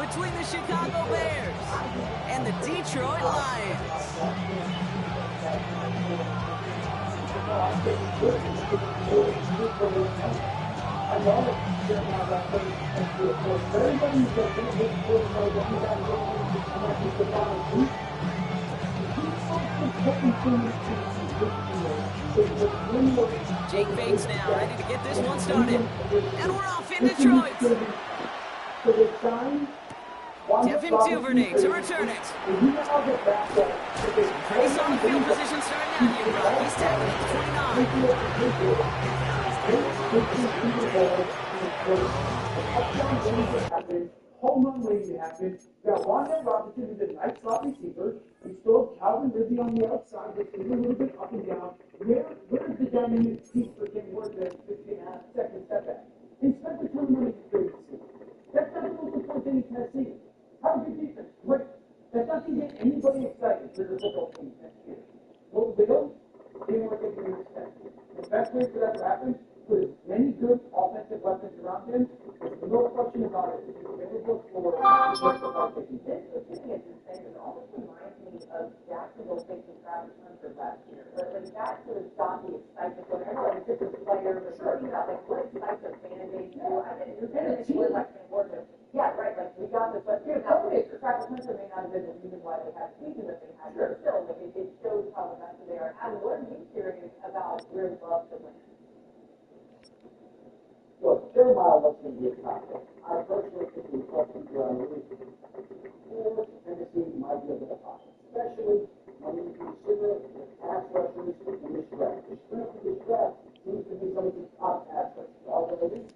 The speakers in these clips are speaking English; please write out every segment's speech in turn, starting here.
between the Chicago Bears and the Detroit Lions. Jake fakes now, ready to get this one started. And we're off in Detroit. Devin Duvernay to return it. Pretty solid field position starting out here, Brock. He's tackling at 29. Home run waiting to happen. You got Wan'Dale Robinson, who's a nice slot receiver. You still have Calvin Ridley on the outside, that's a little bit up and down. Where's the dynamic piece for Ken Ward the 15-second step back? Instead of turning on experience. That's not the most important thing in Tennessee. How good defense? Great. That's not going to get anybody excited for the football team next year. What they don't want to get respect. The best way for that to happen, put as many good offensive weapons around him. There's no question about it. It's difficult for the thing is insane. It almost reminds me of Jacksonville facing Travis Hunter last year. But like that sort of got the excitement going. I know like different players are starting out like what excites a fan base to. I mean, you're kind of like Ken Ward. Yeah, right. Like we got this, but here's now Travis Hunter may not have been the reason why they had the season that they had. But still, like it shows how invested they are. And what are you curious about where Love to win? Look, Jeremiah Love's going to be a confident. I personally think the questions around Tennessee might be a bit of pocket, especially when you consider the pass rushers in this draft. The strength of this draft seems to be some of the top pass rushers. All of the league,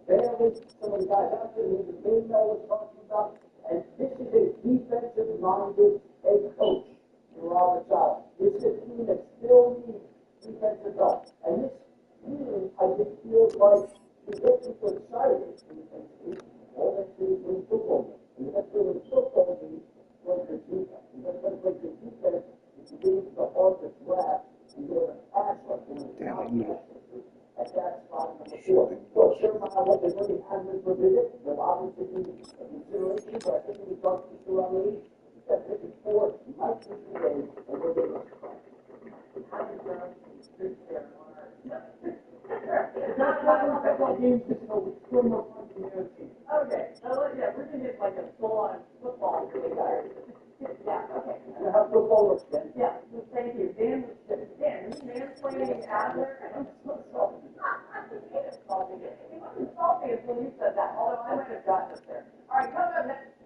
Bailey, some of the guys out there who the big was talking about, and this is a defensive-minded head coach in Robert Saleh. This is a team that still needs defensive help, and this team, I think, feels like to get people excited defensively, all that to win football games. And you have to win football games with your defense. You have to play your defense if you get into the heart of the draft and you have a pass rush at that spot number 4. So Jeremiah, what they really have been forbidden, they'll obviously be a consideration, but I think when we talk to people around the league, you got to pick 4 might be today and we're going to how do you pronounce this there on our that's why we're football games just so we still more fun community. Okay, so yeah, we're gonna get like a full-on football really guys. Yeah, okay. and how football looks then. Yeah, thank you. Dan playing out there. I'm so salty. Dan is salty. He wasn't salty until you said that, although I might have gotten us there. All right, come up next.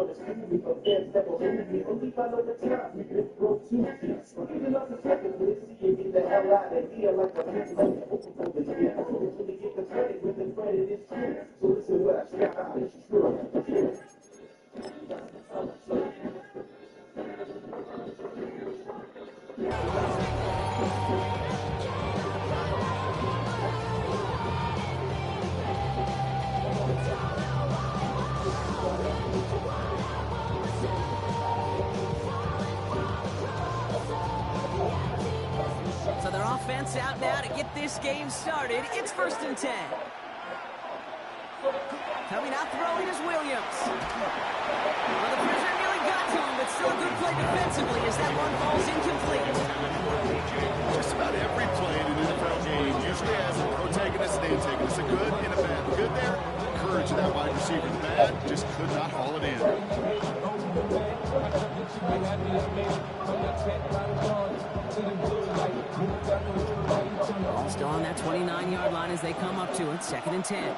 the screen because Dan step over the only kind of the chance we could throw 2 feet. Even up the second place, you get the hell out of here like a big lady. Usually get the credit when the credit is true. So listen what I shout out, it's true. So their offense out now to get this game started. It's 1st and 10. Coming out throwing is Williams. Well, the pressure nearly got to him, but still a good play defensively as that one falls incomplete. Just about every play in an NFL game usually has a protagonist and antagonist, a good and a bad. The good there, courage of that wide receiver. The bad, just could not haul it in. Still on that 29-yard line as they come up to it. 2nd and 10.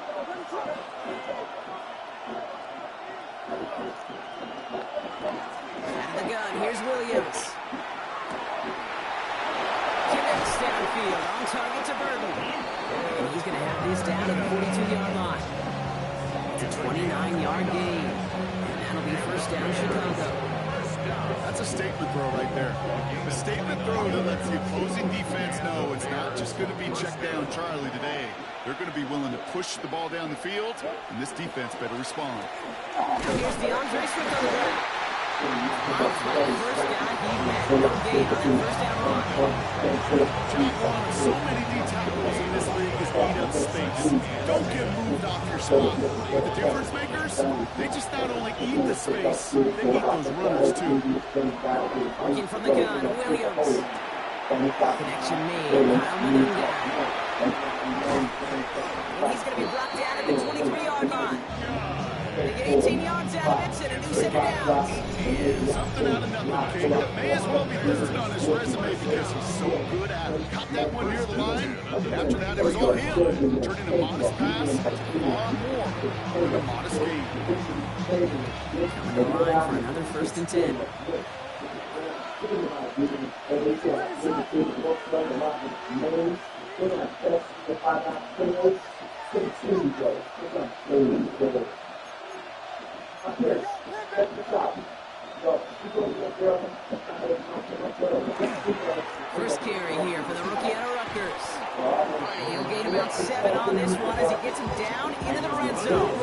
Out of the gun, here's Williams. Connects downfield, on target to Burton. And he's going to have this down to the 42-yard line. It's a 29-yard gain. And that'll be 1st down Chicago. That's a statement throw right there. A statement throw that lets the opposing defense know it's not just going to be check down Charlie today. They're going to be willing to push the ball down the field, and this defense better respond. Here's DeAndre Swift on the ground. Miles with the first down. He had no gain on that 1st down run. Job one of so many D tackles in this league is eat up space. Don't get moved off your spot. But the difference makers, they just not only eat the space, they eat those runners too. Working from the gun, Williams. Connection made. Kyle Manunga. And he's going to be brought down at the 23-yard line. They get 18 yards out of it and a new 2nd down. Something out of nothing, King. That may as well be listed on his resume because he's so good at it. Caught that one near the line. After that, it was all him. Turning a modest pass to far more than a modest gain. Coming to the line for another 1st and 10. First carry here for the rookie out of Rutgers. And he'll gain about 7 on this one as he gets him down into the red zone.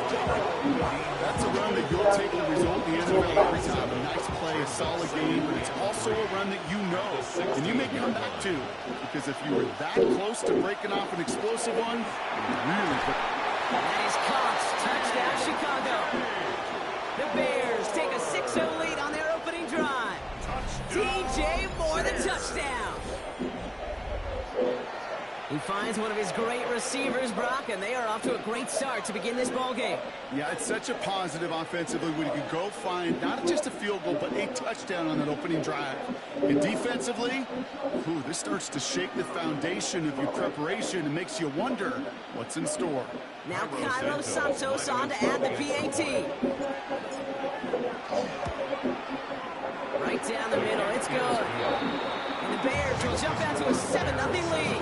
That's a run that you'll take the result in the NFL every time. A nice play, a solid game, but it's also a run that you know, and you may come back to. Because if you were that close to breaking off an explosive one, you really put... That is caught. Touchdown, Chicago. The Bears take a 6-0 lead on their opening drive. DJ Moore, the touchdown. He finds one of his great receivers, Brock, and they are off to a great start to begin this ball game. Yeah, it's such a positive offensively when you can go find not just a field goal, but a touchdown on that opening drive. And defensively, this starts to shake the foundation of your preparation and makes you wonder what's in store. Now Cairo Santos on to add the PAT. Right down the middle, it's good. And the Bears will jump out to a 7-0 lead.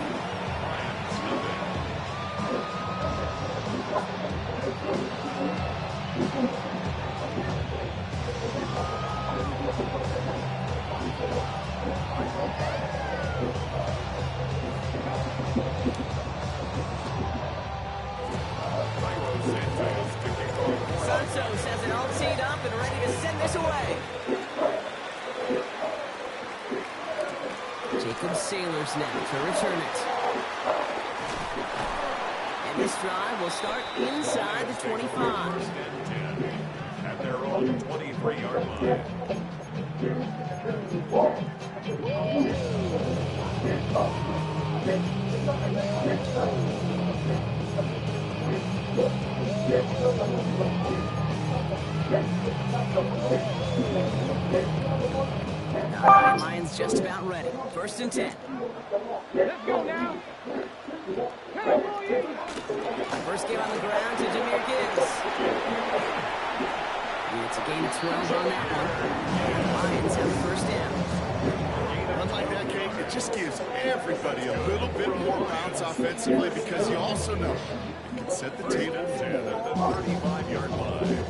Santos has it all teed up and ready to send this away. Jacob Sailors now to return it. And this drive will start inside the 25. At their own 23-yard line. The Lions just about ready. 1st and 10. Let's go now. First get on the ground to Jahmyr Gibbs. It's a gain of 12 on that one. And the Lions have the first down. Run like that, Kate, it just gives everybody a little bit more bounce offensively because you also know you can set the table. At the 35-yard line.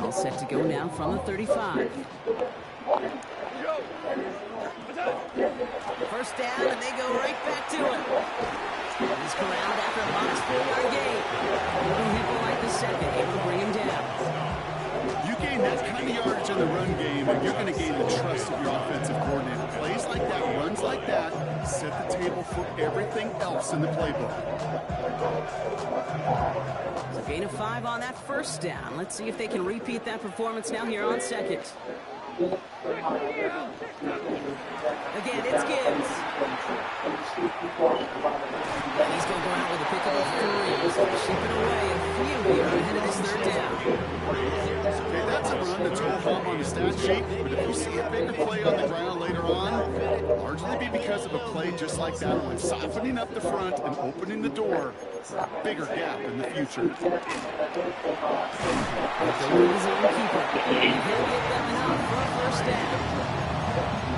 All set to go now from the 35. First down, and they go right back to it. He's corralled after a modest 4-yard gain. Little Hippo like the second, able to bring him down. You gain that kind of yardage in the run game, and you're going to gain the trust of your offensive coordinator. Plays like that, runs like that, set the table for everything else in the playbook. So gain of 5 on that first down. Let's see if they can repeat that performance now here on second. Again, it's Gibbs. And he's going to go out with a pickup of 3. He's going to ship it away a few here ahead of this third down. Okay, that's a run that's ho-hum on the stat sheet, but if you see a bigger play on the ground later on, largely be because of a play just like that one, softening up the front and opening the door for a bigger gap in the future. The zone keeper. And he'll get them enough for a first down.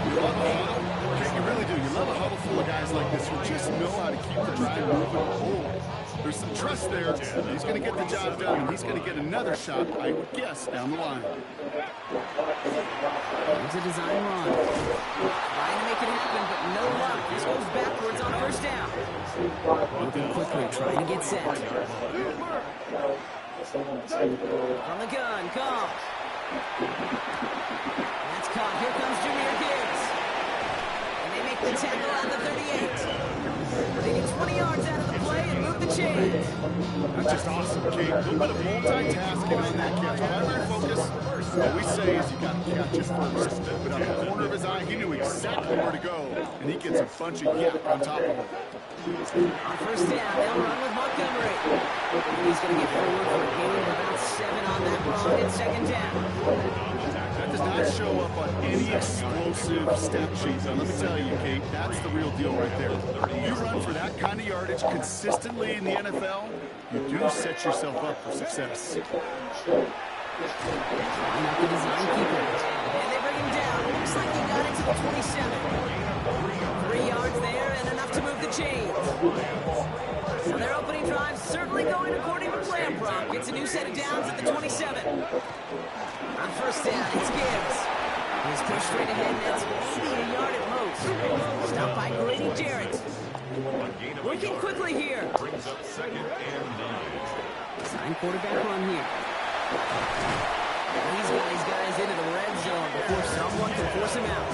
You love a huddle. Okay, you really do. You love a huddle full of guys like this who just know how to keep the drive moving. Oh, there's some trust there. He's going to get the job done, and he's going to get another shot, I would guess, down the line. Here's a design run. Trying to make it happen, but no luck. This goes backwards on first down. Moving quickly, trying to get set. From the gun, comes. That's caught. Here comes Jahmyr Gibbs. And they make the tackle at the 38. They need 20 yards out of the play and move the chains. That's just awesome, Kate. A little bit of multitasking on that catch. Primary focus, what we say is you got to catch it first. But out of the corner of his eye, he knew exactly where to go, and he gets a bunch of yap on top of it. On first down, they'll run with Montgomery. He's going to get forward for a gain of about 7 on that run in second down. That does not show up on any explosive stat sheet. Now, let me tell you, Kate, that's the real deal right there. You run for that kind of yardage consistently in the NFL, you do set yourself up for success. Line up the design keeper. And they bring him down. Looks like he got it to the 27. 3 yards there and enough to move the chains. So their opening drive certainly going according to plan, Brock. It's a new set of downs at the 27. On first down, it's Gibbs. He's pushed straight ahead, and that's maybe a yard at most. Stopped by Grady Jarrett. Working quickly here. Brings up 2nd and 9. Sign quarterback run here. He's got his guys into the red zone before someone can force him out.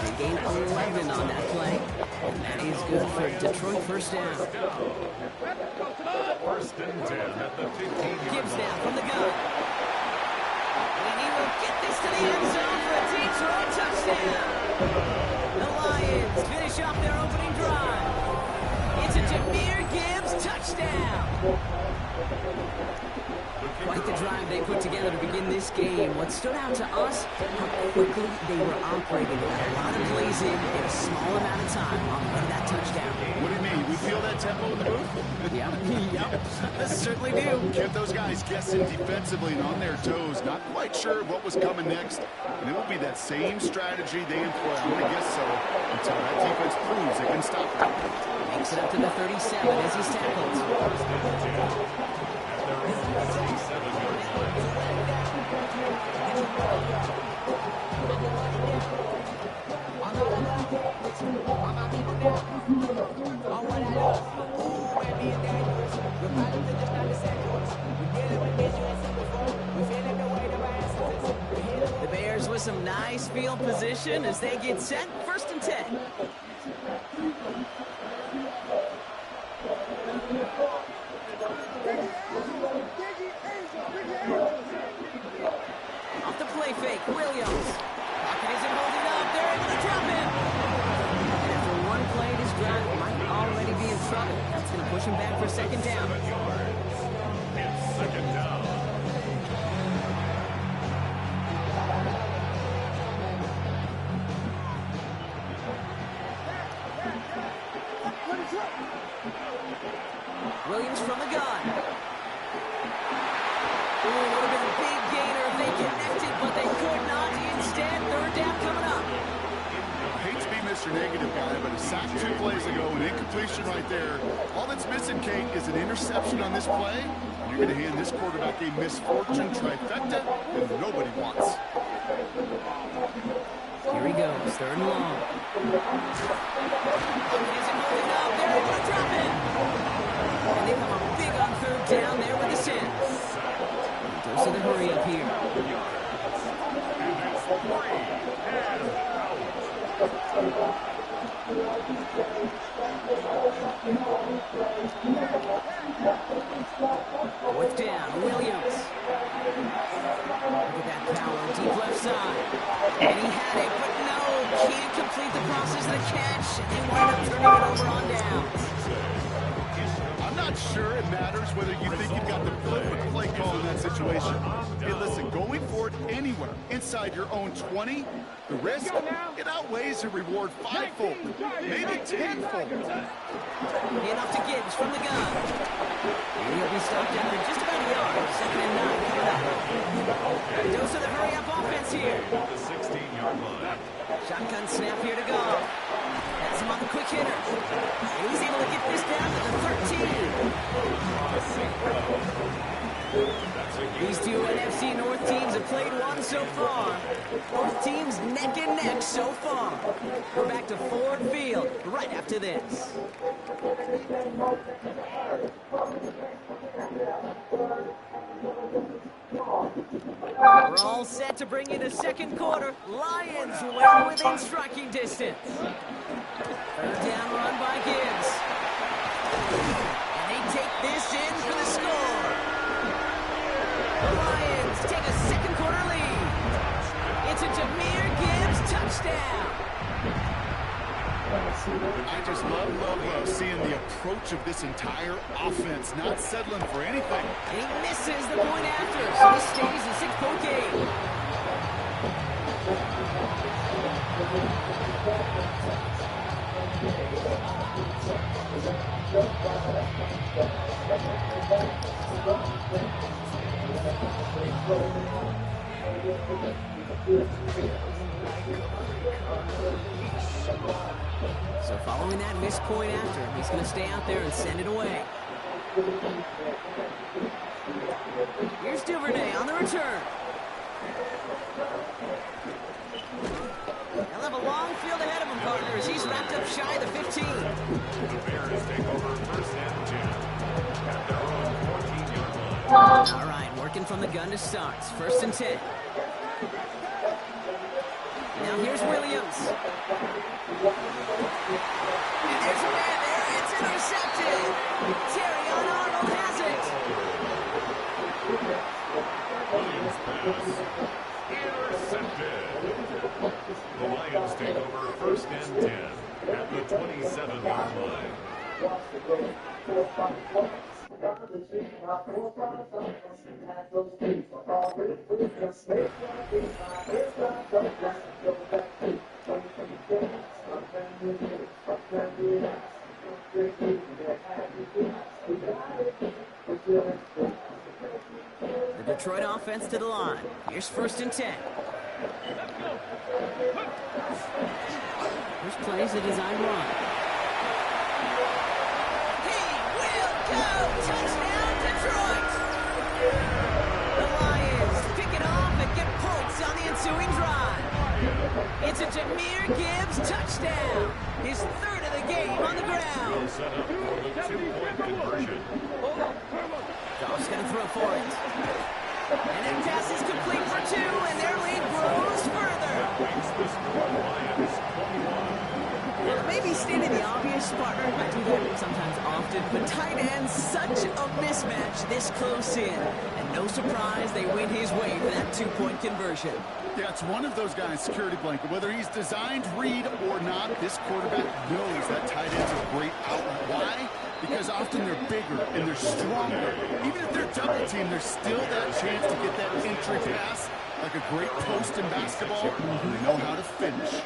They gain 11 on that play. And that is good for Detroit first down. 1st and 10 at the 15-yard Gibbs line. down from the gun. And he will get this to the end zone for a Detroit touchdown. The Lions finish off their opening drive. It's a Jahmyr Gibbs touchdown. Quite the drive they put together to begin this game. What stood out to us, how quickly they were operating. They got a lot of plays in a small amount of time on the way to that touchdown. What do you mean? We feel that tempo in the booth? Yep, certainly do. Kept those guys guessing defensively and on their toes, not quite sure what was coming next. And it will be that same strategy they employ, I'm going to guess so, until that defense proves they can stop it. Makes it up to the 37 as he's tackled. The Bears with some nice field position as they get set. 1st and 10. Off the play fake, Williams. Pocket isn't holding up. They're able to drop him. And after one play, this drive might already be in trouble. That's going to push him back for 2nd down. 7 yards. It's 2nd down. shotgun. Ooh, would have been a big gainer if they connected, but they could not. Instead, third down coming up. I hate to be Mr. Negative guy, but a sack 2 plays ago, an incompletion right there. All that's missing, Kate, is an interception on this play. You're going to hand this quarterback a misfortune trifecta that nobody wants. Here he goes, third and long. Isn't holding up. They're able to drop it. And they come up big on third down there with the send. Goes to the hurry up here. Fourth down, Williams. Look at that power, deep left side. And he had it, but no, can't complete the process of the catch. And they wind up turning it over on downs. I'm not sure it matters whether you think you've got the perfect play call in that situation. Hey, listen, going for it anywhere inside your own 20, the risk, it outweighs the reward fivefold, maybe tenfold. Enough to Gibbs from the gun. And he'll be stopped after just about a yard. 2nd and 9. Dose of the hurry-up offense here. The 16-yard line. Shotgun snap here to go. Has him on the quick hitter. And he's able to get this down to the 13. These two NFC North teams have played one so far. Both teams neck and neck so far. We're back to Ford Field right after this. We're all set to bring you the second quarter. Lions well within striking distance. Third down run by Gibbs. And they take this in for the score. The Lions take a second quarter lead. It's a Jahmyr Gibbs touchdown. I just love seeing the approach of this entire offense, not settling for anything. And he misses the point after, so this stays a 6-point game. So following that missed point after, he's going to stay out there and send it away. Here's Duvernay on the return. He'll have a long field ahead of him, partner, as he's wrapped up shy of the 15. The Bears take over 1st and 10 at their own 14-yard line. All right, working from the gun to start. 1st and 10. Now here's Williams. And there's a man there. It's intercepted. Terrion Arnold has it. Williams pass. Intercepted. The Lions take over 1st and 10 at the 27-yard line. The Detroit offense to the line. Here's 1st and 10. First plays a design run. He will go! Touchdown, Detroit! The Lions pick it off and get points on the ensuing drive. It's a Jahmyr Gibbs touchdown. His 3rd of the game on the ground. Set up for the 2-point conversion. Goff's going to throw for it. And that pass is complete for 2, and their lead grows further. Makes the score Lions 21. Well, maybe stating the obvious, partner. I do that sometimes often, but tight ends, such a mismatch this close in. And no surprise, they win his way for that 2-point conversion. Yeah, it's one of those guys, security blanket. Whether he's designed read or not, this quarterback knows that tight end's a great outlet. Why? Because often they're bigger and they're stronger. Even if they're double teamed, there's still that chance to get that entry pass. Like a great post in basketball, they know how to finish.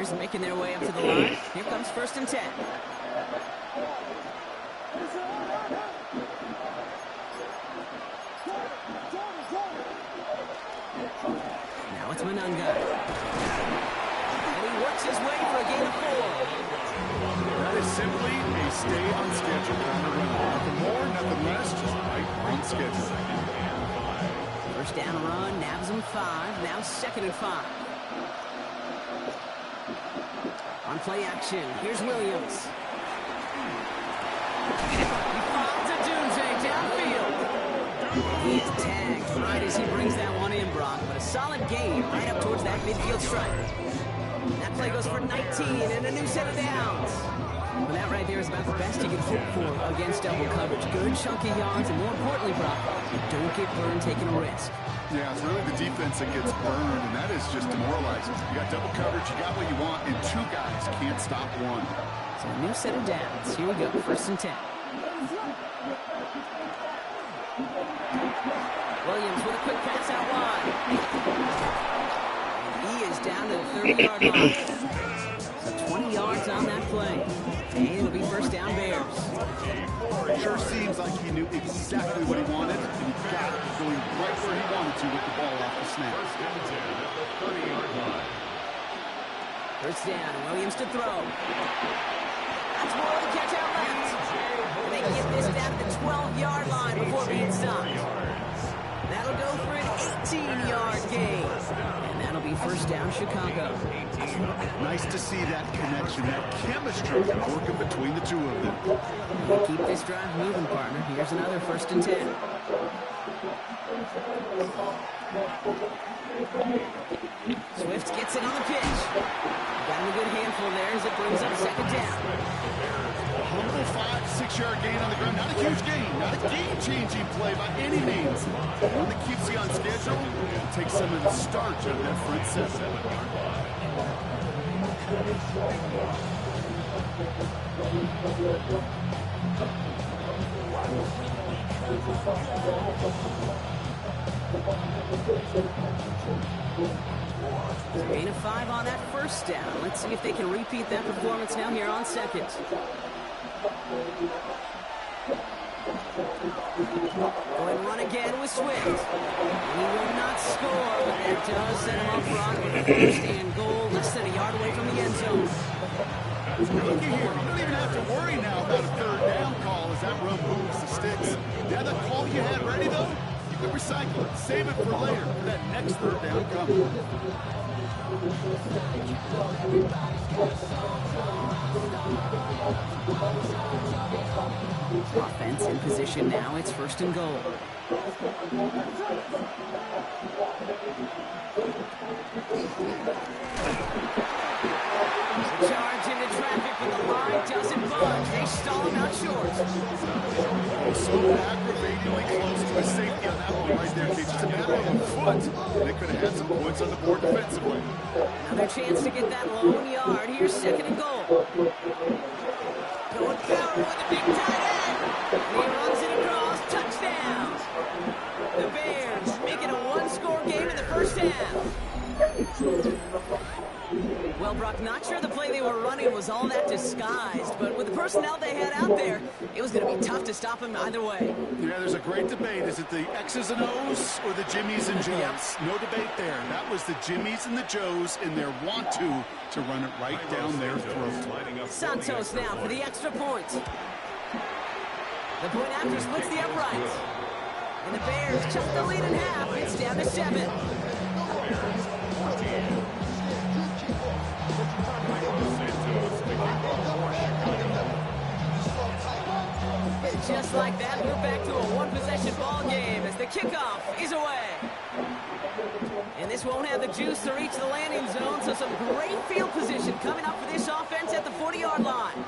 Bears making their way up to the line. Here comes 1st and 10. Now it's Monunga. And he works his way for a gain of 4. That is simply a stay on schedule kind of run. Nothing more, nothing less, just right on schedule. 1st down run, nabs him 5. Now 2nd and 5. On play action, here's Williams. He finds a Dunze downfield. He is tagged right as he brings that one in, Brock, but a solid gain right up towards that midfield stripe. That play goes for 19 and a new set of downs. Well, that right there is about the best you can hope for against double coverage. Good chunky yards, and more importantly, Brock, you don't get burned taking a risk. Yeah, it's really the defense that gets burned, and that is just demoralizing. You got double coverage, you got what you want, and 2 guys can't stop one. So a new set of downs. Here we go, 1st and 10. Williams with a quick pass out wide. And he is down to the 30-yard line. So 20 yards on that play. And it'll be 1st down Bears. Sure seems like he knew exactly what he wanted, and he got it going right where he wanted to with the ball off the snap. 1st and 10 at the 30-yard line. 1st down, Williams to throw. That's more to catch out left. And they get this down to the 12-yard line before being stopped. That'll go for an 18-yard gain. And that'll be 1st down Chicago. Nice to see that connection, that chemistry working between the 2 of them. We'll keep this drive moving, partner. Here's another 1st and 10. Swift gets it on the pitch. Got him a good handful there as it brings up 2nd down. A humble 5-6-yard gain on the ground. Not a huge gain, not a game-changing play by any means. One that keeps you on schedule and takes some of the starch out of that front 7. Gain of 5 on that 1st down. Let's see if they can repeat that performance now here on 2nd. Going run again with Swift. He will not score, but that does set him up front with a 1st and goal, less than a yard away from the end zone. Look here, you don't even have to worry now about a 3rd down call as that run moves the sticks. Now that call you had ready, though, you can recycle it, save it for later, for that next 3rd down coming. Offense in position now. It's 1st and goal. Charge into traffic, but the line doesn't budge. They stall him out short. So aggravatingly close to a safety on that one right there, Cage. It's a matter of a foot. They could have had some points on the board defensively. Another chance to get that lone yard. Here's 2nd and goal. Going power with the big tight end. And he runs it across. Touchdown. The Bears make it a 1-score game in the 1st half. Well, Brock, not sure the play they were running was all that disguised, but with the personnel they had out there, it was going to be tough to stop him either way. Yeah, there's a great debate. Is it the X's and O's or the Jimmies and Joes? No debate there. That was the Jimmies and the Joes in their want to run it right down their throat. Santos now for the extra point. The point after splits the uprights. And the Bears cut the lead in half. It's down to 7. Just like that, we're back to a 1-possession ball game as the kickoff is away. And this won't have the juice to reach the landing zone, so some great field position coming up for this offense at the 40-yard line.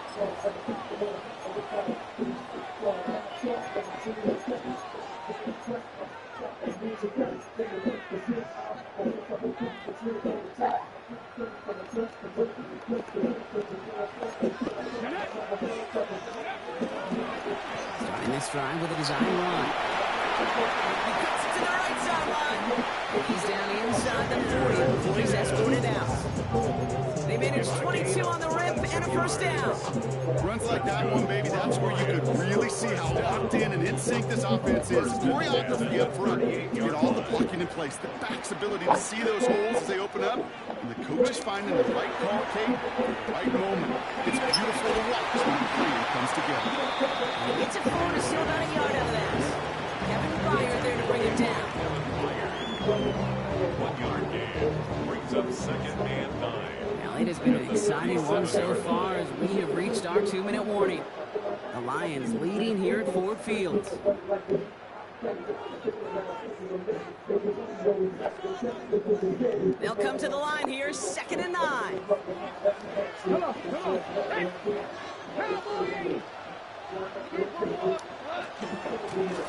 Starting this drive with a design run. He cuts it to the right sideline. He's down inside the 40 before he's escorted out. They managed 22 on the rip and a first down. Runs like that one, baby, that's where you could really see how locked in sync this offense is. Choreography up front. You get all the blocking in place. The back's ability to see those holes as they open up. And the coach is finding the right call, Kate, the right moment. It's beautiful to watch when the plan comes together. He gets it forward to steal about a yard out of that. Kevin Byard there to bring him down. 1 yard gain. Brings up second and 9. Now, it has been an exciting one so far as we have reached our 2-minute warning. The Lions leading here at Ford Field. They'll come to the line here, 2nd and 9.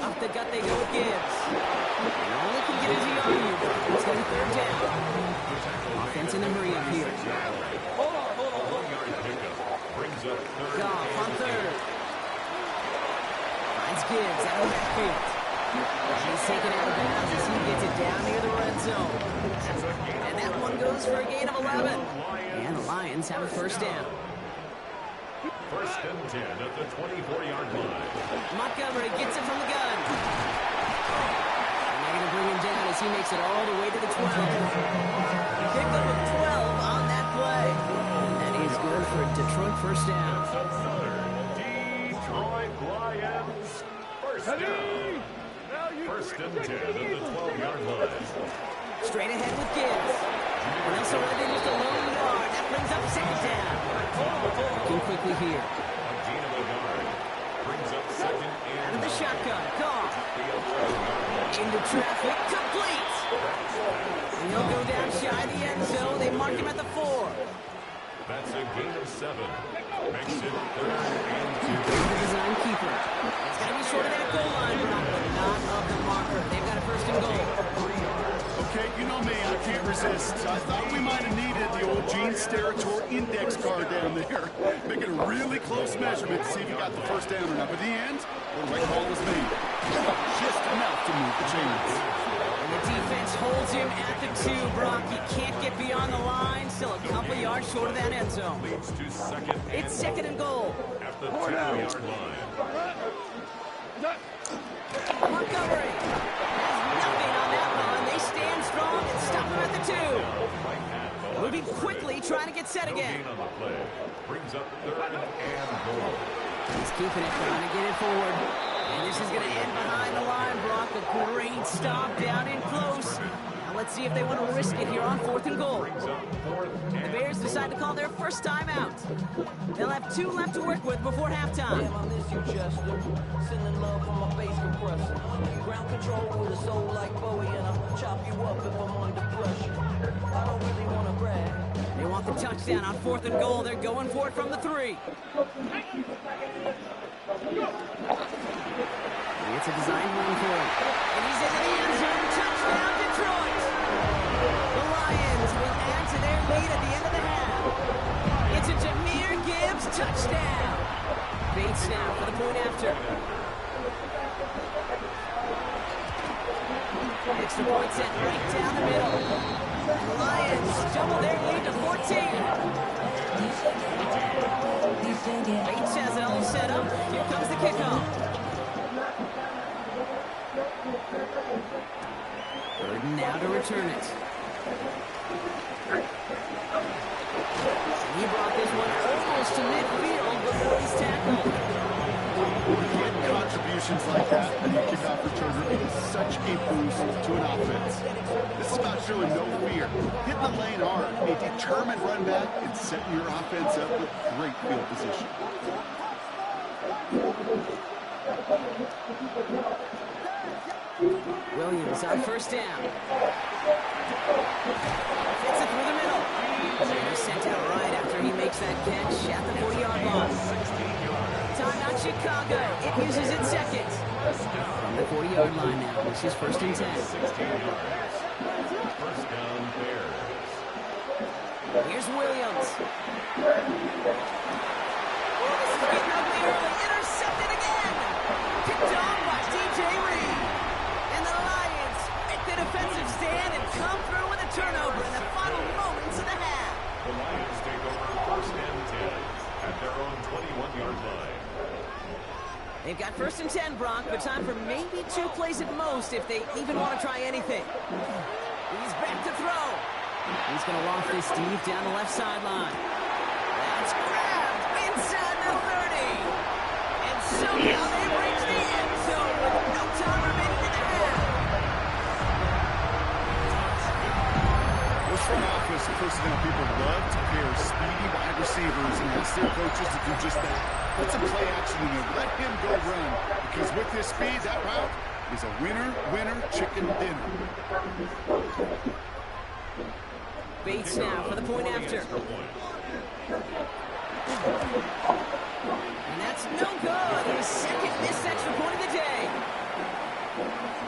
Up the gut they go with Gibbs. And all they can get is a yard here. It's going to 3rd down. Offense in the hurry up here. 1 yard pickup. Brings up third. Goff on 3rd. Finds Gibbs out of the backfield. He's taken out of bounds as he gets it down near the red zone. And that one goes for a gain of 11. And the Lions have a first down. 1st and 10 at the 24-yard line. Montgomery gets it from the gun. And they're going to bring him down as he makes it all the way to the 12. Picked up with 12 on that play. And that is good for a Detroit first down. Detroit Lions. First down. 1st and 10 at the 12-yard line. Straight ahead with Gibbs. And also running just a low yard. That brings up 2nd down. Looking quickly here. A gain of a yard. Brings up 2nd Out and of the shotgun. Goff. Into traffic. Complete. And he'll go down shy of the end zone. They mark him at the 4. That's a gain of 7. Makes it 3rd and 2. The design keeper. It's going to be short of that goal line, Brock, but not of the marker. They've got a 1st and goal. Okay, you know me, I can't resist. I thought we might have needed the old Gene Steratore index card down there. Making a really close measurement to see if you got the first down or not. But in the end, the right call was made. Just enough to move the chains. And the defense holds him at the 2, Brock. He can't get beyond the line. Still a couple yards short of that end zone. Leads to 2nd and It's 2nd and goal. at the 2-yard line. Montgomery has nothing on that run. They stand strong and stop him at the 2. Moving quickly, trying to get set No again. gain on the play. Brings up 3rd and goal. He's keeping it, trying to get it forward. And this is going to end behind the line, Brock. A great stop down in close. Now let's see if they want to risk it here on 4th and goal. Brings up 4th The and Bears decide to call their first timeout. They'll have 2 left to work with before halftime. Damn, I miss you, Chester. Sending love from my bass compressor. Ground control with a soul like Bowie, and I'll chop you up if I'm under pressure. I don't really want to brag. They want the touchdown on 4th and goal. They're going for it from the 3. It's a design run for him. And he's into the end zone. Touchdown, Detroit! The Lions will add to their lead at the end of the half. It's a Jahmyr Gibbs touchdown. Bates now for the point after. Extra point set right down the middle. The Lions double their lead to 14. Bates has it all set up. Here comes the kickoff. Burden now to return it. He brought this one almost to midfield before he's tackled. Getting contributions like that when you kick off returner is such a boost to an offense. This is about showing no fear, hitting the lane hard, a determined run back, and setting your offense up with great field position. Williams on 1st down. Fits it through the middle. And he's sent out right after he makes that catch at the 40-yard line. Timeout Chicago. It uses its 2nd. From the 40-yard line now. This is 1st and 10. 16 yards. First down, Bears. Here's Williams. Oh, this is getting ugly early. Intercepted again. Picked off by DJ Reed. They've got 1st and 10, Brock, but time for maybe 2 plays at most if they even want to try anything. He's back to throw. He's going to loft this deep down the left sideline. That's grabbed inside the 30. And somehow they reach the end zone with no time remaining in the half. This front office personnel people love to pair speedy wide receivers and ask their coaches to do just that. Put some play action in there. Let him go run. Because with his speed, that route is a winner, chicken dinner. Bates now for the point after. And that's no good. His 2nd missed extra point of the day.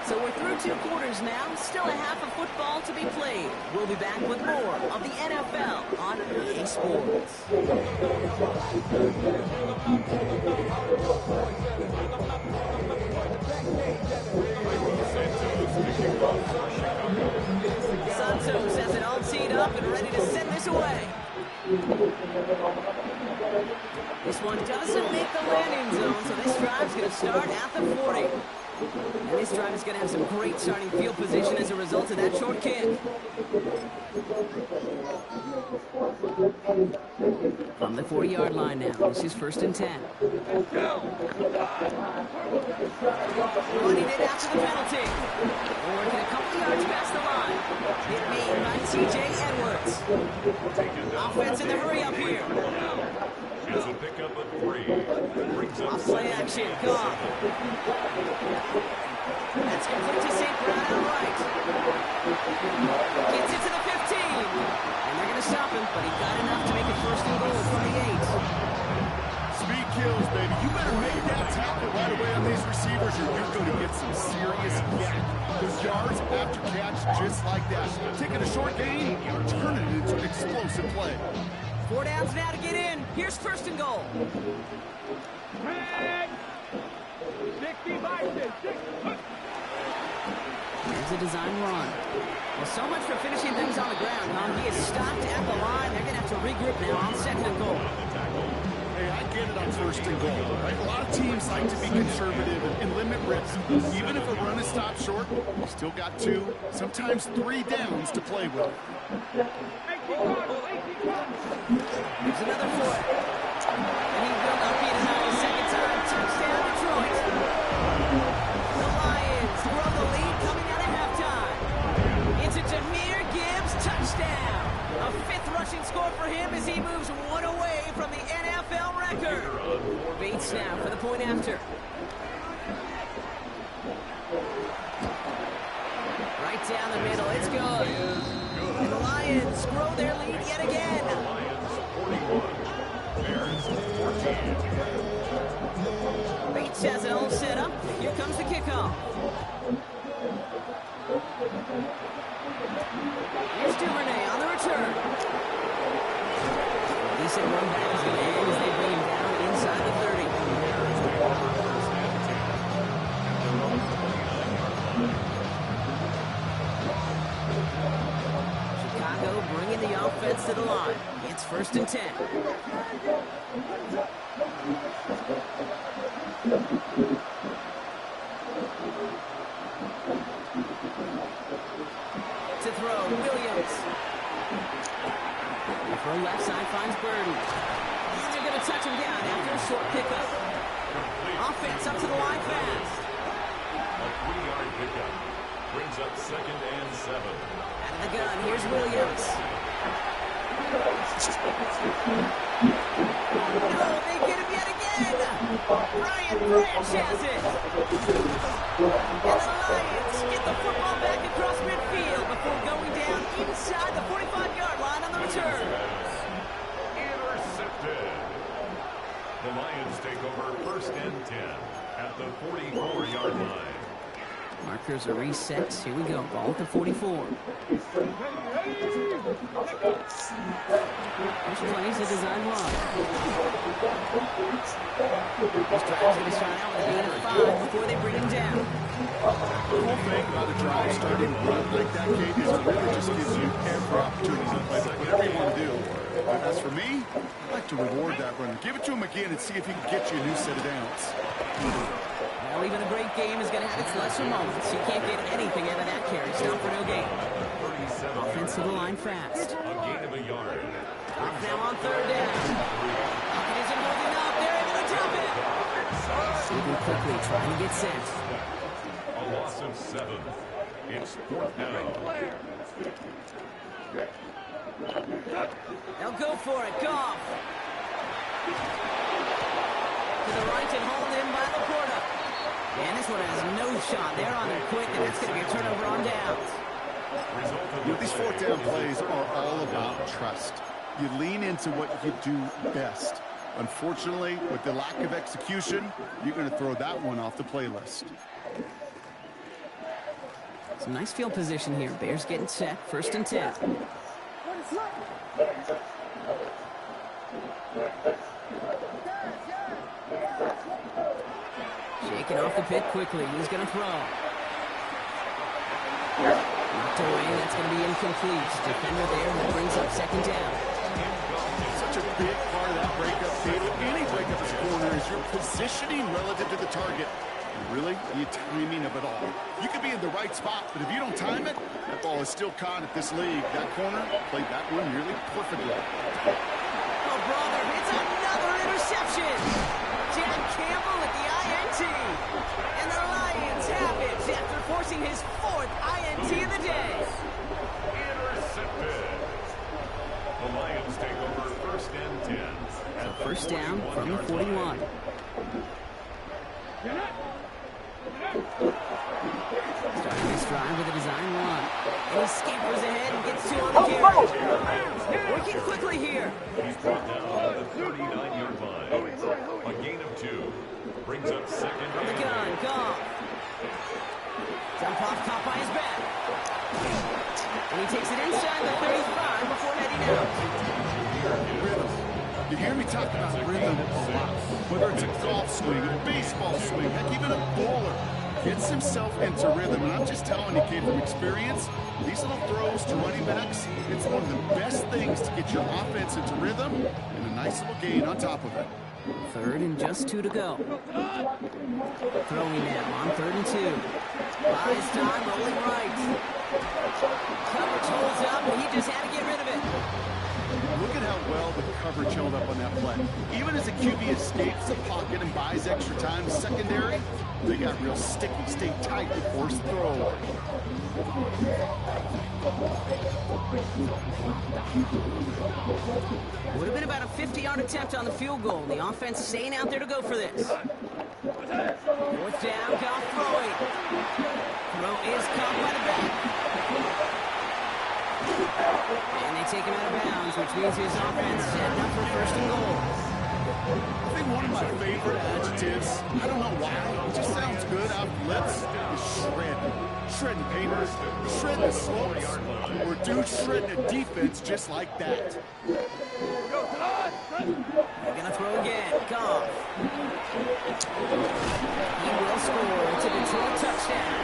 So we're through 2 quarters now. Still a half of football to be played. We'll be back with more of the NFL on EA Sports. Santos has it all teed up and ready to send this away. This one doesn't make the landing zone, so this drive's going to start at the 40. And this drive is going to have some great starting field position as a result of that short kick. From the 40-yard line now, this is 1st and 10. Running it after the penalty. Working a couple yards past the line. Hit made by T.J. Edwards. Offense in the hurry up here. Has a pickup of 3. Brings up Off play action. Goff. That's complete to St. Brown outright. Gets it to the 15. And they're going to stop him, but he got enough to make it 1st and goal from the 8. Speed kills, baby. You better make that tackle right away on these receivers or you're going to get some serious yak. Those yards after catch just like that. Taking a short gain, turning it into an explosive play. 4 downs now to get in. Here's 1st and goal. Here's a design run. Well, so much for finishing things on the ground, huh? He is stopped at the line. They're going to have to regroup now on 2nd and goal. Hey, I get it on 1st and goal, right? A lot of teams like to be conservative and limit risk. Even if a run is stopped short, you still got 2, sometimes 3 downs to play with. There's another foot. And he will not be denied a 2nd time. Touchdown, Detroit. The Lions grow the lead coming out of halftime. It's a Jahmyr Gibbs touchdown. A 5th rushing score for him as he moves 1 away from the NFL record. Bates now for the point after. Right down the middle. It's good. And the Lions grow their lead yet again. Lions 41. Bears 14. Bates has it all set up. Here comes the kickoff. Here's Duvernay on the return. Decent run back as the end as they bring him down inside the 30. Chicago bringing the offense to the line. It's 1st and 10. To throw, Williams. The throw left side finds Burden. And they're going to touch him down after a short pickup. Offense up to the line fast. A 3-yard pickup. Brings up 2nd and 7. Out of the gun, here's Williams. No, they get him yet again. Brian Branch has it. And the Lions get the football back across midfield before going down inside the 45-yard line on the return. Intercepted. The Lions take over 1st and 10 at the 44-yard line. Markers are reset. Here we go. Ball at the 44. There's plays a design run. This drive's going to start out with a gain of 5 before they bring him down. The whole thing about a drive starting to run like that, Kate, is it really just gives you every opportunity to play whatever you want to do. But as for me, I'd like to reward that run. Give it to him again and see if he can get you a new set of downs. Well, even a great game is going to have its lesser moments. You can't get anything out of that carry. Stop for no gain. Offense to the line fast. A gain of a yard. Off now on third down. Pocket isn't holding up. They're able to drop it. Moving quickly, trying to get set. A loss of 7. It's 4th down. They'll go for it. Goff. To the right and hauled in by Laporta. And this one has no shot. They're on there quick, and that's going to be a turnover on downs. These 4th down plays are all about trust. You lean into what you do best. Unfortunately, with the lack of execution, you're going to throw that one off the playlist. Some nice field position here. Bears getting set. 1st and 10. Shaking off the pit quickly. He's going to throw. Knocked away. That's going to be incomplete. Defender there that brings up 2nd down. Such a big part of that breakup, David. Any breakup as a corner is your positioning relative to the target. And really, the timing of it all. You could be in the right spot, but if you don't time it, that ball is still caught at this league. That corner played that one nearly perfectly. Oh, brother, it's another interception. Jack Campbell at the INT. And the Lions have it after forcing his 4th INT of the day. Intercepted. The Lions take over 1st and 10. At the 1st down from the 41. Starting this drive with a design run. And he scampers ahead and gets 2 on the carry. Working quickly here. He's brought down at the 39-yard line. A gain of 2. Brings up 2nd From the gun, Goff. Jump off, caught by his back. And he takes it inside the 35 before heading out. Rhythm. You hear me talk about rhythm a lot. Whether it's a golf swing, a baseball swing, heck, even a bowler gets himself into rhythm. And I'm just telling you, kid, from experience, these little throws to running backs, it's one of the best things to get your offense into rhythm and a nice little gain on top of it. 3rd and just 2 to go. Throwing now on 3rd and 2. Buys time, rolling right. Coverage holds up, and he just had to get rid of it. Look at how well the coverage held up on that play. Even as the QB escapes the pocket and buys extra time, secondary, they got real sticky, stay tight to force the throw. Would have been about a 50-yard attempt on the field goal. The offense staying out there to go for this. 4th down, Goff throwing. Throw is caught by the back. And they take him out of bounds, which means his offense setting up for 1st and goal. I think one of my favorite adjectives, I don't know why, it just sounds good out of lips, is shred. Shredding papers, shredding the slopes, or dude shredding a defense just like that. They're going to throw again. Goff. He will score. It's a Detroit touchdown.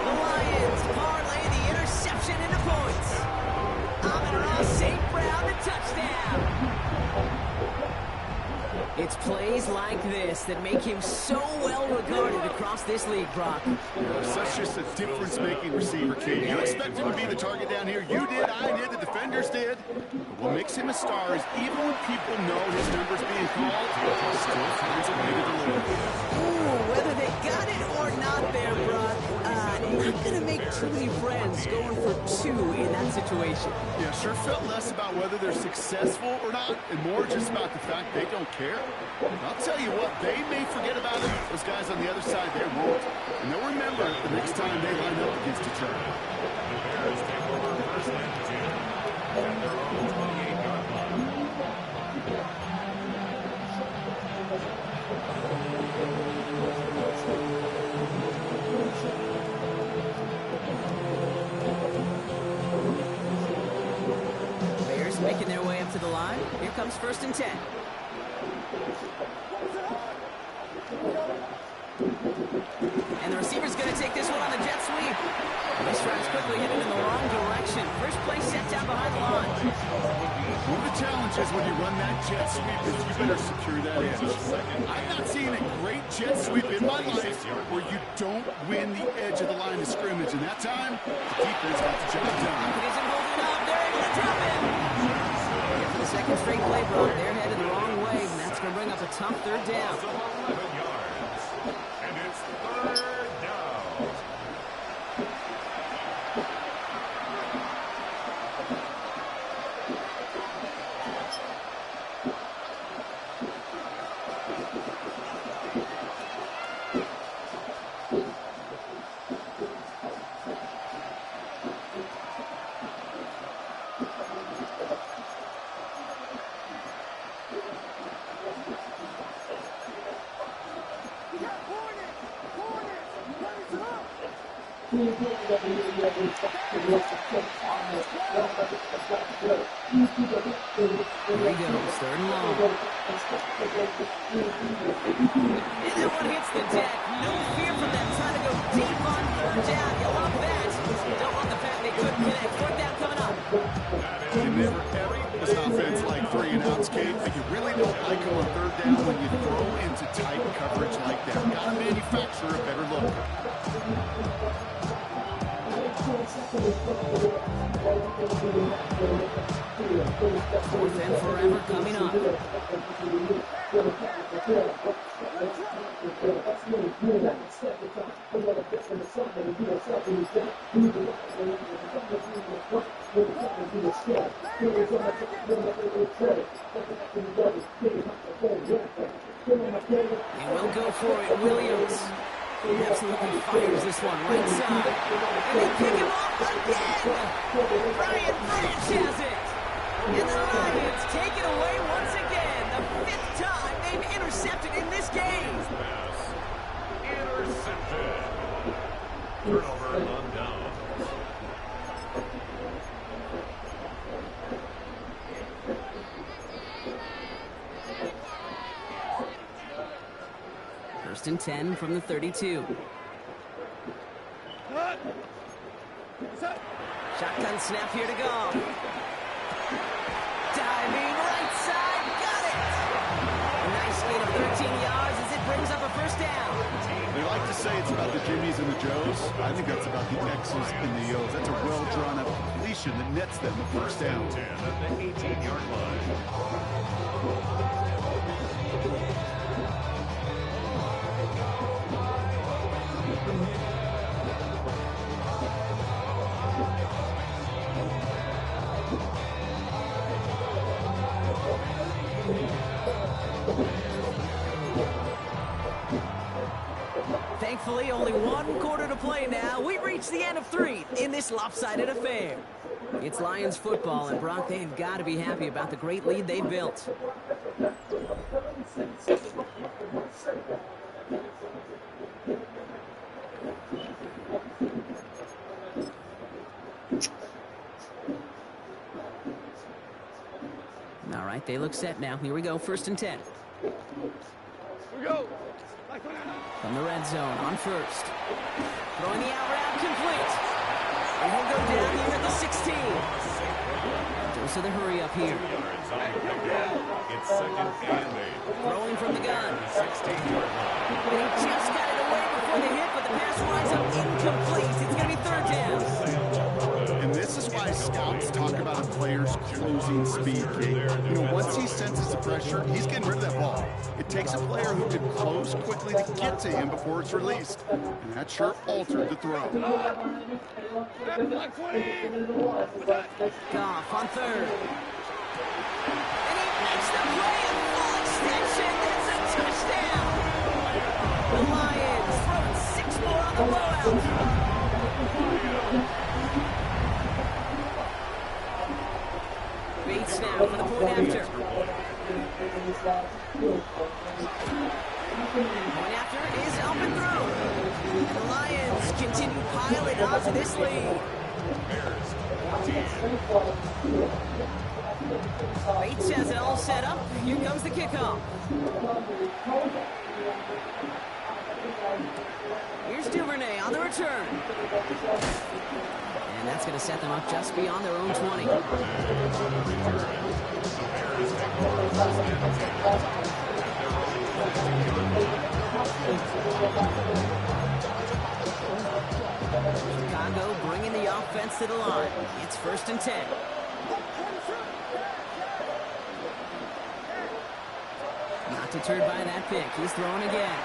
The Lions parlay the interception into points. Amon-Ra St. Brown, the touchdown. It's plays like this that make him so well regarded across this league, Brock. Such just a difference-making receiver, kid. You expect him to be the target down here. You did, I did, the defenders did. But what makes him a star is even when people know his number's being called, he still finds a way to deliver. Ooh, whether they got it or not there, Brock, not going to make too many friends going for 2 in that situation. Yeah, sure felt less about whether they're successful or not, and more just about the fact they don't care. I'll tell you what, they may forget about it. Those guys on the other side, they won't. And they'll remember the next time they line up against each other. The Bears take over 1st and 10 at their own 28-yard line. Bears making their way up to the line. Here comes 1st and 10. And the receiver's going to take this one on the jet sweep. This drive's quickly headed in the wrong direction. First play set down behind the line. One of the challenges when you run that jet sweep is you better secure that edge. I've not seen a great jet sweep in my life where you don't win the edge of the line of scrimmage. And that time, the defense got the job done. He isn't holding up. They're able to drop him. And for the second straight play, Brock, they're headed the wrong way, and that's going to bring up a tough third down. 11 yards. And it's third down. Here he goes, third and long. And that one hits the deck. No fear from them, trying to go deep on third down. You love that. Don't love the fact they couldn't connect. Fourth down coming up. You never carry this offense like 3 and outs, Kate, but you really don't like them on third down when you throw into tight coverage like that. Got to manufacture a better look. Fourth and forever coming up. And we'll go for it, Williams. He absolutely fires this one right side. And they pick him off again. Brian Branch has it. And the Lions take it away once again. The 5th time they've intercepted in this game. Pass intercepted. Turnover on down. First and 10 from the 32. Shotgun snap here to go. Diving right side, got it! A nice gain of 13 yards as it brings up a first down. They like to say it's about the Jimmies and the Joes. I think that's about the X's and the O's. That's a well-drawn-up completion that nets them a first down. 10 at the 18-yard line. Thankfully, only one quarter to play now. We've reached the end of 3 in this lopsided affair. It's Lions football, and Brock, they've got to be happy about the great lead they've built. All right, they look set now. Here we go, first and 10. Here we go. From the red zone on first. Throwing the out route complete. And he'll go down here at the 16. Dose of the hurry up here. Yards on the pickup. It's second and 8. Throwing from the gun. 16-yard line. And he just got it away before the hit, but the pass winds up incomplete. It's going to be third down. And this is why scouts talk about a player's closing speed, Kate. You know, once he senses the pressure, he's getting rid of that ball. It takes a player who can close quickly to get to him before it's released. And that sure altered the throw. Goff on third. And he makes the play in full extension. That's a touchdown. The Lions throwing 6 more on the blowout. Bates now for the point after. Point after is up and through. The Lions continue piling onto this lead. Bates has it all set up. Here comes the kickoff. Here's Duvernay on the return. And that's going to set them up just beyond their own 20. Chicago bringing the offense to the line. It's 1st and 10. Not deterred by that pick. He's throwing again.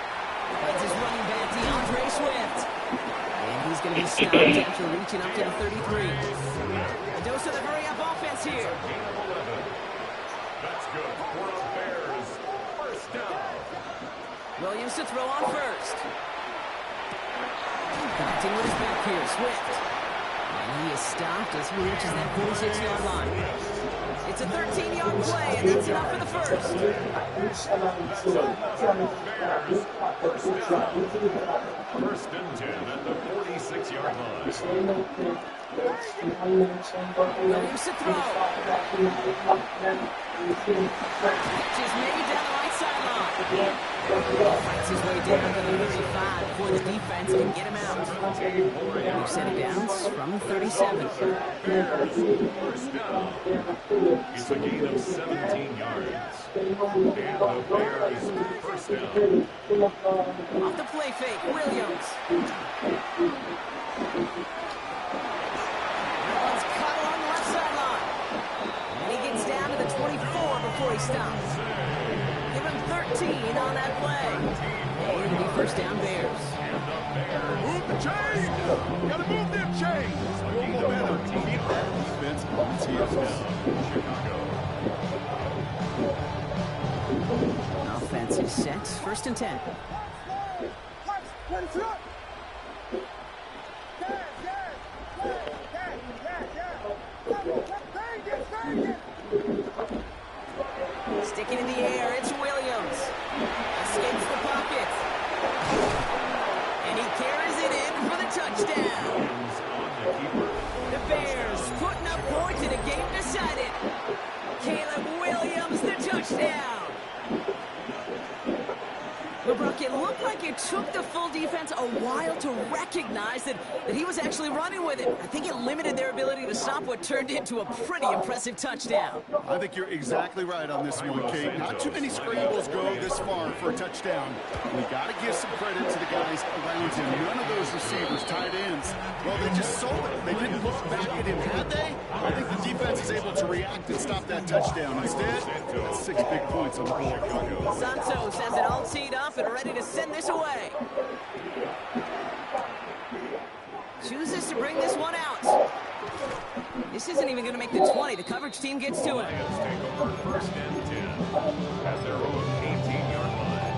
That's his running back, DeAndre Swift. And he's going to be stopped after reaching up to the 33. A dose of the hurry-up offense here. Gain of 11. That's good for the Bears. First down. Williams to throw on first. Connecting with his back here, Swift. And he is stopped as he reaches that 46-yard line. It's a 13-yard play, and that's enough for the first. Bears. First down. 1st and 10 at the 46-yard line. Williams to throw. Catch is made down the right sideline. Fights his way down to the 35 before the defense can get him out. We've set it down from 37. First down. It's a gain of 17 yards. And the Bears first down. Off the play fake, Williams. That one's caught along the left sideline. And he gets down to the 24 before he stops. Give him 13 on that play. And it'll be 1st down Bears. Move the chains! Gotta move them chains! Full momentum. Keep that defense on its heels now. Offense is set. 1st and 10. Sticking in the air, it's Williams. Escapes the pocket. And he carries it in for the touchdown. The Bears putting up points in a game decided. Caleb Williams, the touchdown. LeBron, it looked like it took the full defense a while to recognize that he was actually running with it. I think it limited their ability to stop what turned into a pretty impressive touchdown. I think you're exactly right on this one, Kate. Not too many scrambles go this far for a touchdown. We got to give some credit to the guys around him. None of those receivers, tight ends, well, they just sold it. They didn't look back at him, had they? I think the defense is able to react and stop that touchdown. Instead, that's 6 big points on the board. Santos has it all teed up and ready to send this away. Chooses to bring this one out. This isn't even going to make the 20. The coverage team gets to it. Lions take over 1st and 10 at their own 18-yard line.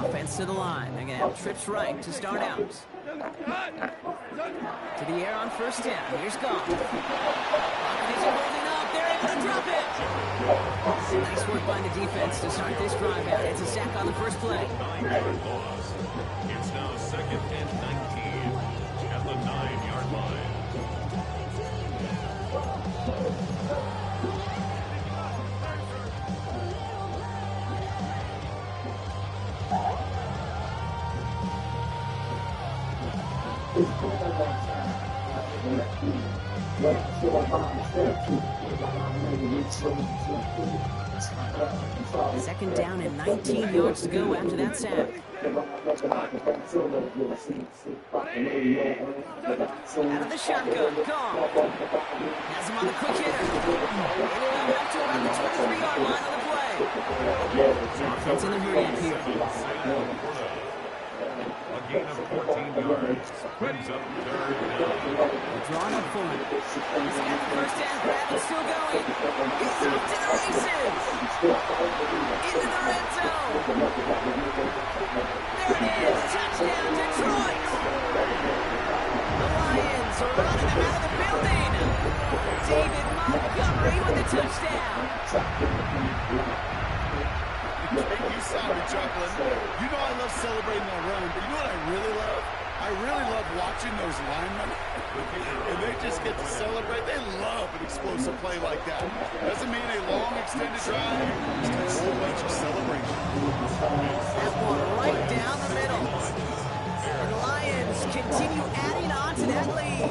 Offense to the line. They're going to have trips right to start out. To the air on 1st down. Here's Goff. He's holding up. They're able to drop it. Nice work by the defense to start this drive out. It's a sack on the first play. 9-yard loss. It's now 2nd and 19 at the 9-yard line. Second down and 19 yards to go after that sack. Out of the shotgun, Goff. Has him on a quick hitter. They will have up to about the 23-yard line on the play. Offense in the hurry-up here. A gain of 14 yards. Brings up 3rd down. They're drawing up for him. He's got the first down grab. It's still going. He's off to the races. Into the red zone. There it is. Touchdown, Detroit. The Lions are running them out of the building. David Montgomery with the touchdown. You saw me chuckling. You know I love celebrating that run, but you know what I really love? I really love watching those linemen, and they just get to celebrate. They love an explosive play like that. Doesn't mean a long extended drive, just a whole bunch of celebration. That one right down the middle. The Lions continue adding on to that lead.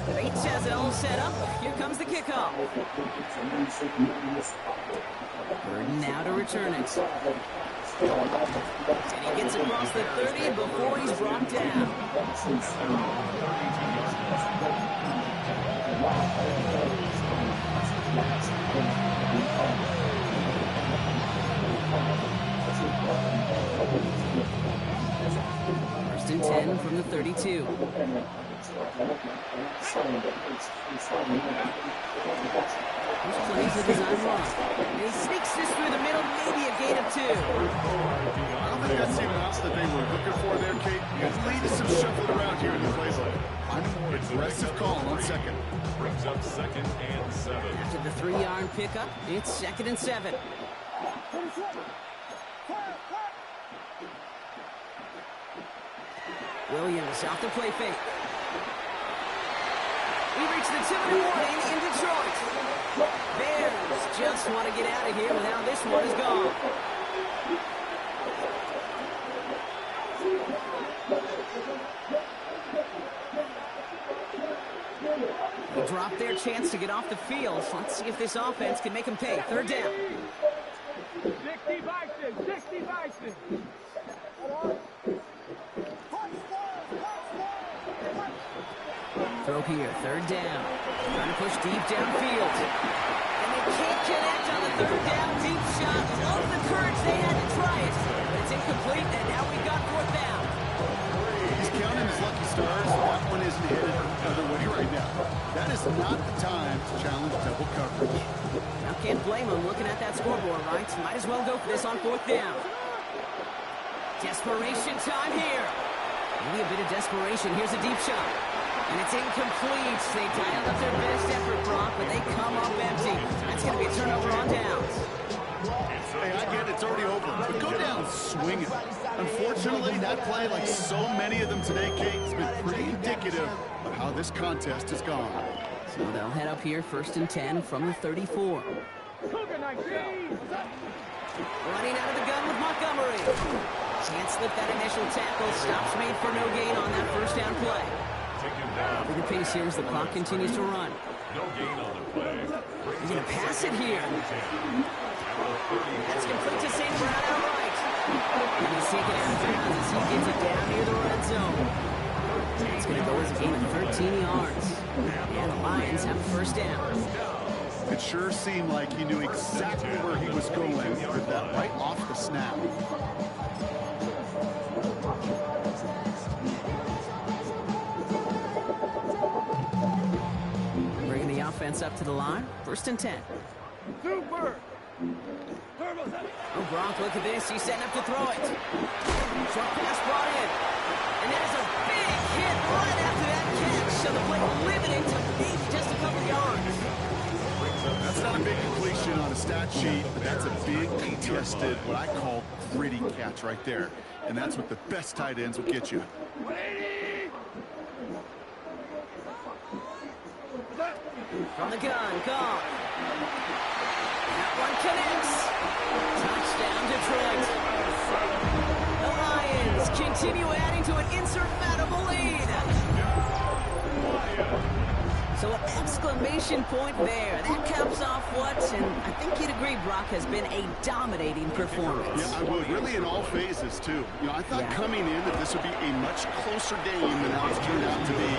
Bates has it all set up. Here comes the kickoff. Burden now to return it. And he gets across the 30 before he's brought down. First and 10 from the 32. There's plenty to design wrong. And he sneaks this through the middle, maybe a gain of 2. I don't think that's the amounts that they were looking for there, Kate. It leads to some shuffling around here in the playbook. I'm a more aggressive call on second. Brings up 2nd and 7. After the 3-yard pickup, it's 2nd and 7. Williams off the play fake. We reach the 2-minute warning in Detroit. Bears just want to get out of here with how this one is gone. They drop their chance to get off the field. Let's see if this offense can make them pay. 3rd down. 60 Bison, 60 Bison. Throw here, 3rd down. Trying to push deep downfield. And they can't connect on the 3rd down deep shot. Love the courage they had to try it. But it's incomplete, and now we've got 4th down. He's counting his lucky stars. That one isn't headed the other way right now. That is not the time to challenge double coverage. Now can't blame him looking at that scoreboard, right? Might as well go for this on 4th down. Desperation time here. Maybe a bit of desperation. Here's a deep shot. And it's incomplete. They dialed up their best effort, Brock, but they come up empty. That's going to be a turnover on downs. Hey, I get it. It's already over. But go down swinging. Unfortunately, that play, like so many of them today, Kate, has been pretty indicative of how this contest has gone. So they'll head up here, 1st and 10 from the 34. Running out of the gun with Montgomery. Can't slip that initial tackle. Stops made for no gain on that 1st down play. For the pace here as the clock continues to run. No gain on the play. He's going to pass it here. That's complete to St. Brown outright. And he's taken out of bounds as he gets it down near the red zone. It's going to go as a gain of 13 yards. And the Lions have a 1st down. It sure seemed like he knew exactly where he was going with that right off the snap. Bringing the offense up to the line. 1st and 10. Super. Oh, Gronk, look at this. He's setting up to throw it. Short pass brought in. And there's a big hit right after that catch. So the play limited to maybe just a couple yards. That's not a big completion on a stat sheet, but that's a big contested, what I call gritty catch right there. And that's what the best tight ends will get you. From the gun, Goff. That one connects. Touchdown, Detroit. The Lions continue adding to an insurmountable lead. So an exclamation point there. That caps off what, and I think you'd agree, Brock, has been a dominating performance. Yeah, I would. Really in all phases, too. You know, I thought coming in that this would be a much closer game than how it's turned out to be.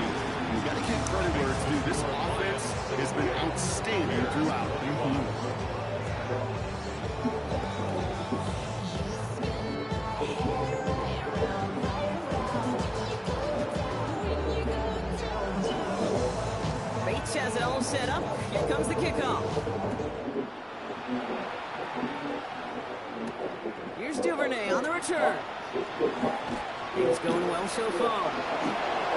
You got to give credit where it's due. This offense has been outstanding throughout. Bates has it all set up. Here comes the kickoff. Here's Duvernay on the return. It's going well so far.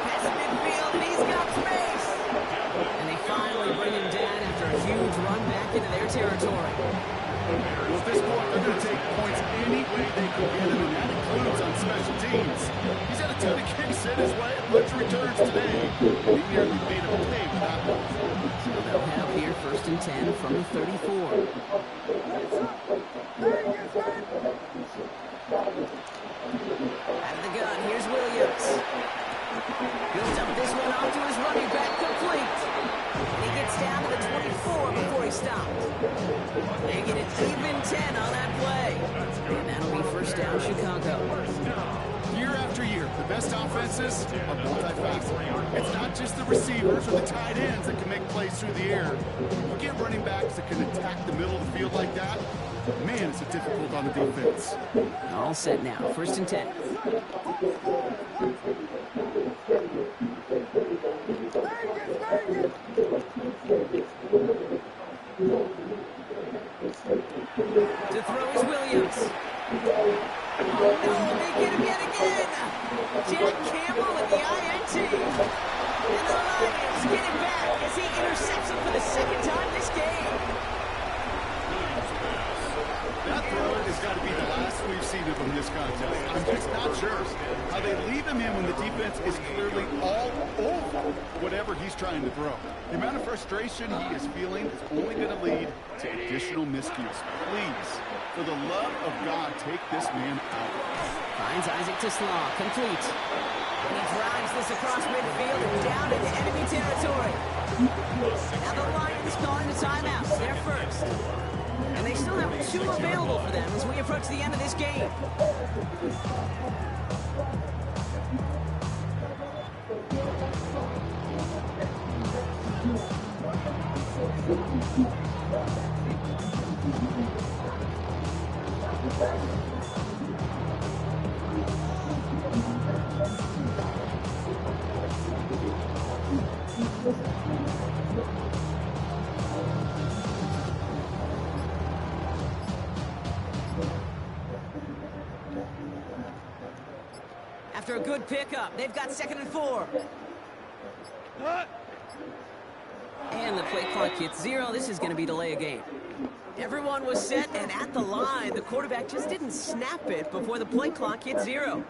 Pass midfield, and he's got space. And they finally bring him down after a huge run back into their territory. Well, at this point, they're going to take points any way they can get them, and that includes on special teams. He's had a ton of kicks in his way and bunch of returns today. He nearly made him pay with that one. So they'll head up here, 1st and 10 from the 34. Out of the gun, here's Williams. Builds up this one off to his running back, complete. Making it even 10 on that play. And that'll be first down, Chicago. Year after year, the best offenses are multifaceted. It's not just the receivers or the tight ends that can make plays through the air. You get running backs that can attack the middle of the field like that, man, it's difficult on the defense. All set now, first and 10. To throw is Williams. Oh no, they get him yet again. Jack Campbell with the INT. And the Lions get it back as he intercepts him for the second time this game. That throw has got to be the last we've seen of him this contest. I'm just not sure how they leave him in when the defense is clearly all over whatever he's trying to throw. The amount of frustration he is feeling is only going to lead to additional miscues. Please, for the love of God, take this man out. Finds Isaac to Slaw, complete. And he drives this across midfield and down into enemy territory. Now the Lions calling the timeouts. They're first. And they still have 2 available for them as we approach the end of this game. After a good pickup, they've got 2nd and 4. And the play clock hits 0. This is going to be delay a game. Everyone was set and at the line. The quarterback just didn't snap it before the play clock hit 0.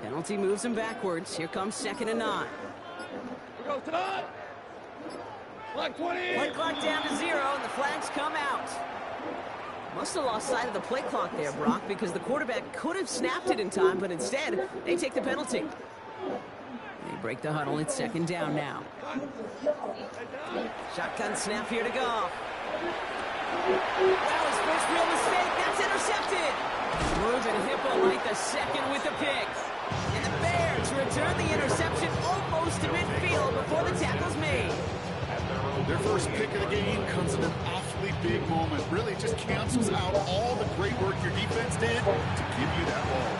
Penalty moves him backwards. Here comes 2nd and 9. Here goes Todd. Clock 20. Play clock down to 0, and the flags come out. Must have lost sight of the play clock there, Brock, because the quarterback could have snapped it in time, but instead, they take the penalty. They break the huddle. It's 2nd down now. Shotgun snap here to Goff. That was first real mistake. That's intercepted. Ruben Hippolyte the second with the pick. And the Bears return the interception almost to midfield before the tackle's made. Their first pick of the game comes in an awfully big moment. Really just cancels out all the great work your defense did to give you that ball.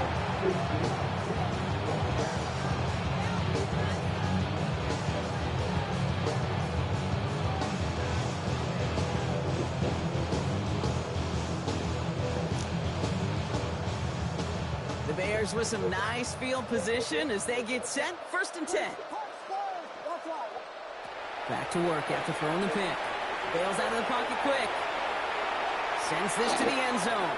The Bears with some nice field position as they get set. 1st and 10. Back to work after throwing the pick. Bails out of the pocket quick. Sends this to the end zone.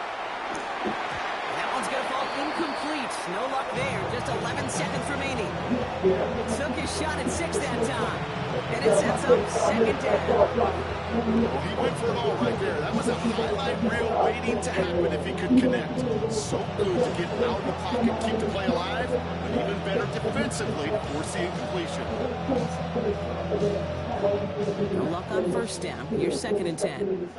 That one's going to fall incomplete. No luck there. Just 11 seconds remaining. Took his shot at 6 that time. And it sets up 2nd down. Well, he went for it all right there. That was a highlight reel waiting to happen if he could connect. So good to get out of the pocket, keep the play alive, but even better defensively to force the incompletion. No luck on 1st down. Here's 2nd and 10.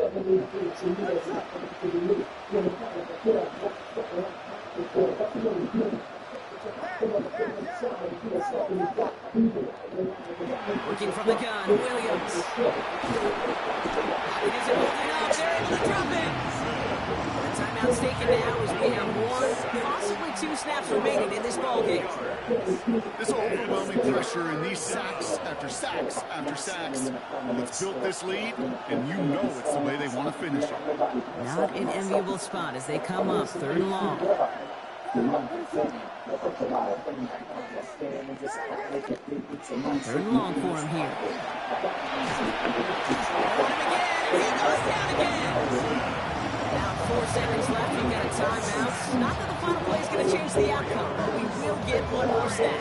Working from the gun, Williams. It isn't holding up. They're able to drop it. The timeout's taken now as we have 1, possibly 2 snaps remaining in this ballgame. This overwhelming pressure and these sacks after sacks after sacks. It's built this lead, and you know it's the way they want to finish it. Not an enviable spot as they come up 3rd and long. 3rd and long for him here. Again, he goes down again. Now 4 seconds left. We've got a timeout. Not that the final play is going to change the outcome, but we will get one more snap.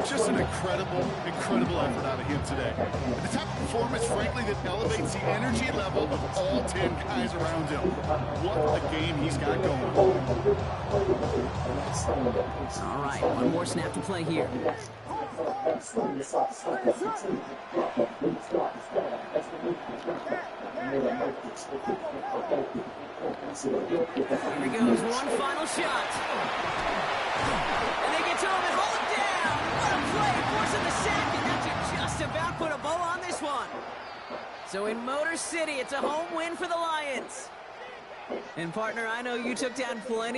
Just an incredible effort out of him today. The type of performance, frankly, that elevates the energy level of all 10 guys around him. What a game he's got going. All right, one more snap to play here. Here he goes, one final shot. And they get to him and hold him down. What a play, forcing the sack, and that should just about put a bow on this one. So in Motor City, it's a home win for the Lions. And partner, I know you took down plenty